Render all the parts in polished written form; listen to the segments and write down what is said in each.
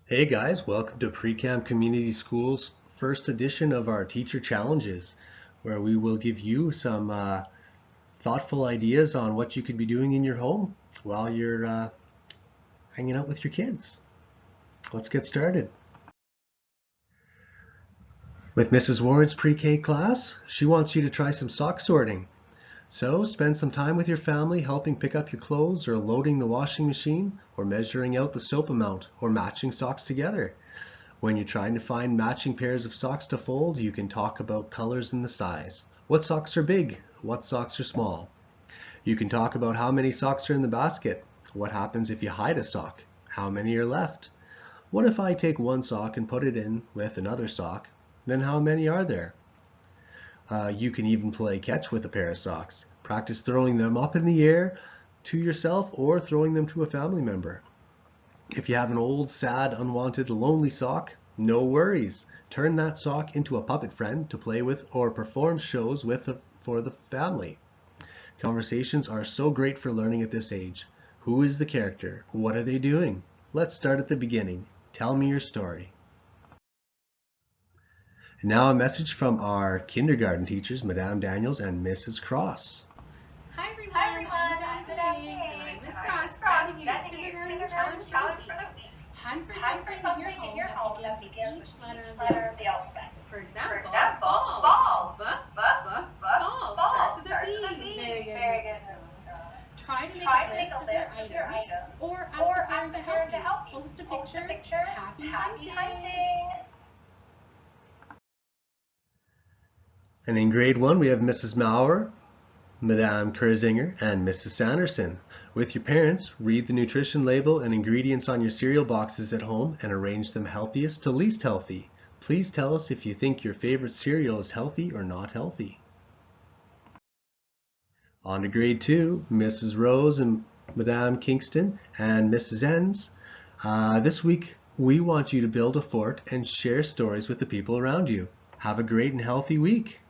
Hey guys, welcome to Pre-Cam Community Schools first edition of our teacher challenges, where we will give you some thoughtful ideas on what you could be doing in your home while you're hanging out with your kids. Let's get started. With Mrs. Warren's pre-K class, she wants you to try some sock sorting. So spend some time with your family helping pick up your clothes or loading the washing machine or measuring out the soap amount or matching socks together. When you're trying to find matching pairs of socks to fold, you can talk about colors and the size. What socks are big? What socks are small? You can talk about how many socks are in the basket. What happens if you hide a sock? How many are left? What if I take one sock and put it in with another sock? Then how many are there? You can even play catch with a pair of socks. Practice throwing them up in the air to yourself or throwing them to a family member. If you have an old, sad, unwanted, lonely sock, no worries. Turn that sock into a puppet friend to play with or perform shows with for the family. Conversations are so great for learning at this age. Who is the character? What are they doing? Let's start at the beginning. Tell me your story. And now a message from our kindergarten teachers, Madame Daniels and Mrs. Cross. Hi everyone, I'm Madame Dane, and I'm Miss Cross, sending you a kindergarten challenge for the week. Hunt for something in your home that begins with each letter of the alphabet. For example, ball. Ball starts with a B. Very good, Mrs. Cross. Try to make a list of your items, or ask a parent to help you. Post a picture. Happy hunting! And in grade 1, we have Mrs. Maurer, Madame Kurzinger, and Mrs. Sanderson. With your parents, read the nutrition label and ingredients on your cereal boxes at home and arrange them healthiest to least healthy. Please tell us if you think your favorite cereal is healthy or not healthy. On to grade 2, Mrs. Rose and Madame Kingston and Mrs. Enns. This week, we want you to build a fort and share stories with the people around you. Have a great and healthy week.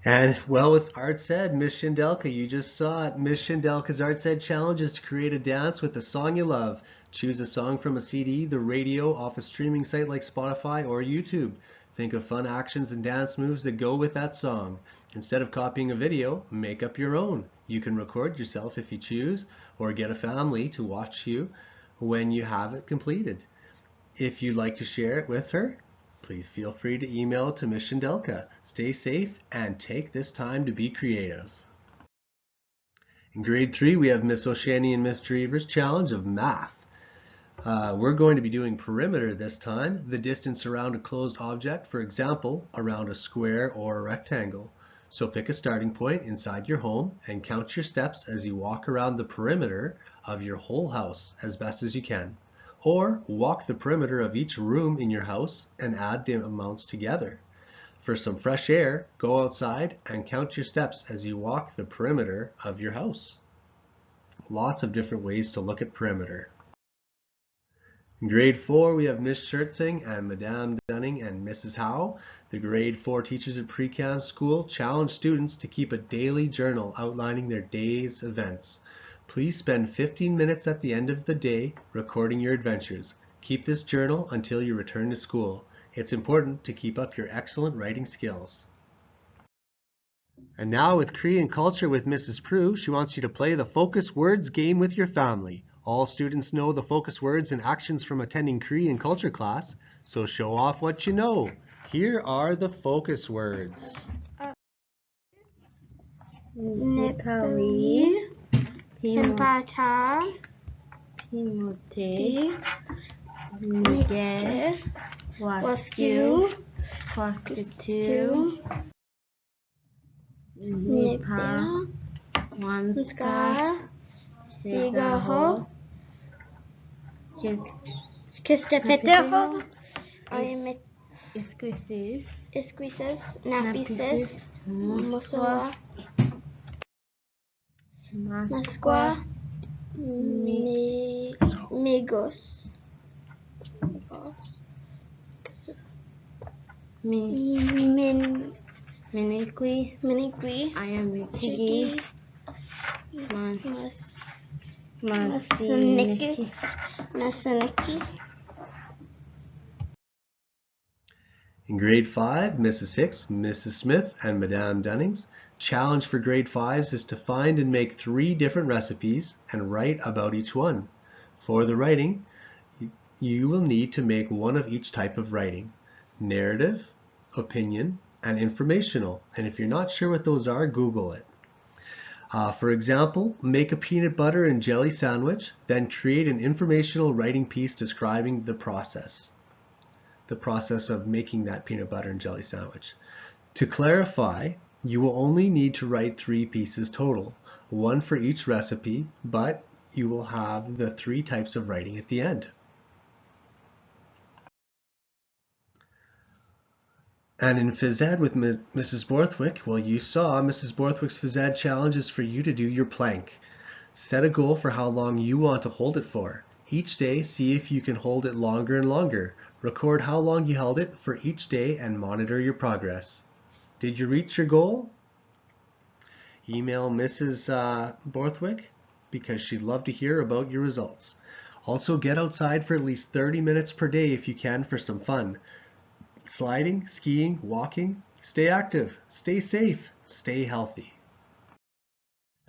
And well, with Art Said, Miss Shindelka, you just saw it. Miss Shindelka's Art Said challenge is to create a dance with the song you love. Choose a song from a CD, the radio, off a streaming site like Spotify or YouTube. Think of fun actions and dance moves that go with that song. Instead of copying a video, make up your own. You can record yourself if you choose, or get a family to watch you when you have it completed. If you'd like to share it with her, please feel free to email it to Miss Shindelka. Stay safe and take this time to be creative. In grade 3, we have Miss O'Shani and Miss Drever's challenge of math. We're going to be doing perimeter this time, the distance around a closed object, for example, around a square or a rectangle. So pick a starting point inside your home and count your steps as you walk around the perimeter of your whole house as best as you can. Or walk the perimeter of each room in your house and add the amounts together. For some fresh air, go outside and count your steps as you walk the perimeter of your house. Lots of different ways to look at perimeter. In grade 4, we have Miss Schertzing and Madame Dunning and Mrs. Howe. The grade 4 teachers at Pre-Cam School challenge students to keep a daily journal outlining their day's events. Please spend 15 minutes at the end of the day recording your adventures. Keep this journal until you return to school. It's important to keep up your excellent writing skills. And now with Korean culture with Mrs. Prue, she wants you to play the focus words game with your family. All students know the focus words and actions from attending Korean culture class, so show off what you know. Here are the focus words. Nepali, Himpata, Pimote, Nige, Wasku, Waskutu, Nipa, Wanska, Sigaho, Kistapito, Isquisis, Napisis, Musua, Masqua, Migos, Miniqui, Ayamutigi, Masaniki. In grade 5, Mrs. Hicks, Mrs. Smith, and Madame Dunning's challenge for grade 5s is to find and make 3 different recipes and write about each one. For the writing, you will need to make one of each type of writing: narrative, opinion, and informational. And if you're not sure what those are, Google it. For example, make a peanut butter and jelly sandwich, then create an informational writing piece describing the process of making that peanut butter and jelly sandwich. To clarify, you will only need to write 3 pieces total, 1 for each recipe, but you will have the 3 types of writing at the end. And in phys ed with Mrs. Borthwick, well, you saw Mrs. Borthwick's phys ed challenge is for you to do your plank. Set a goal for how long you want to hold it for. Each day, see if you can hold it longer and longer. Record how long you held it for each day and monitor your progress. Did you reach your goal? Email Mrs. Borthwick because she'd love to hear about your results. Also, get outside for at least 30 minutes per day if you can for some fun. Sliding, skiing, walking. Stay active, stay safe, stay healthy.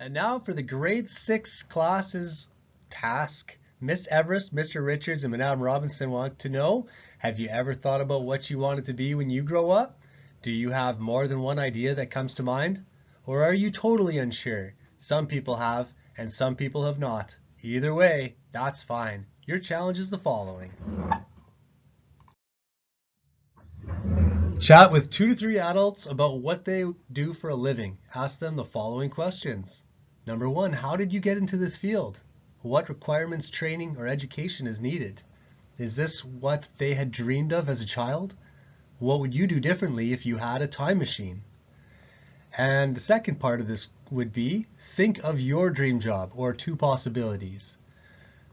And now for the grade 6 classes task. Miss Everest, Mr. Richards, and Madame Robinson want to know, have you ever thought about what you wanted to be when you grow up? Do you have more than one idea that comes to mind? Or are you totally unsure? Some people have, and some people have not. Either way, that's fine. Your challenge is the following. Chat with 2 to 3 adults about what they do for a living. Ask them the following questions. Number 1, how did you get into this field? What requirements, training, or education is needed? Is this what they had dreamed of as a child? What would you do differently if you had a time machine? And the second part of this would be, think of your dream job, or 2 possibilities.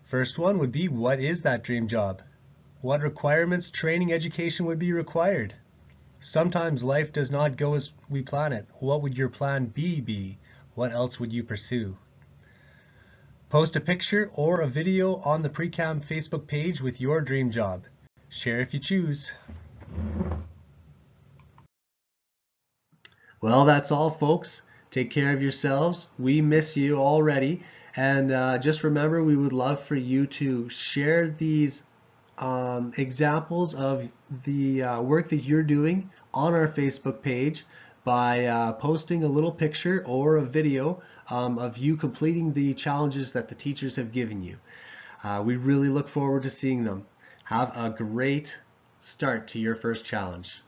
First one would be, what is that dream job? What requirements, training, education would be required? Sometimes life does not go as we plan it. What would your plan B be? What else would you pursue? Post a picture or a video on the Pre-Cam Facebook page with your dream job. Share if you choose. Well, that's all, folks. Take care of yourselves. We miss you already. And just remember, we would love for you to share these examples of the work that you're doing on our Facebook page by posting a little picture or a video of you completing the challenges that the teachers have given you. We really look forward to seeing them. Have a great start to your first challenge.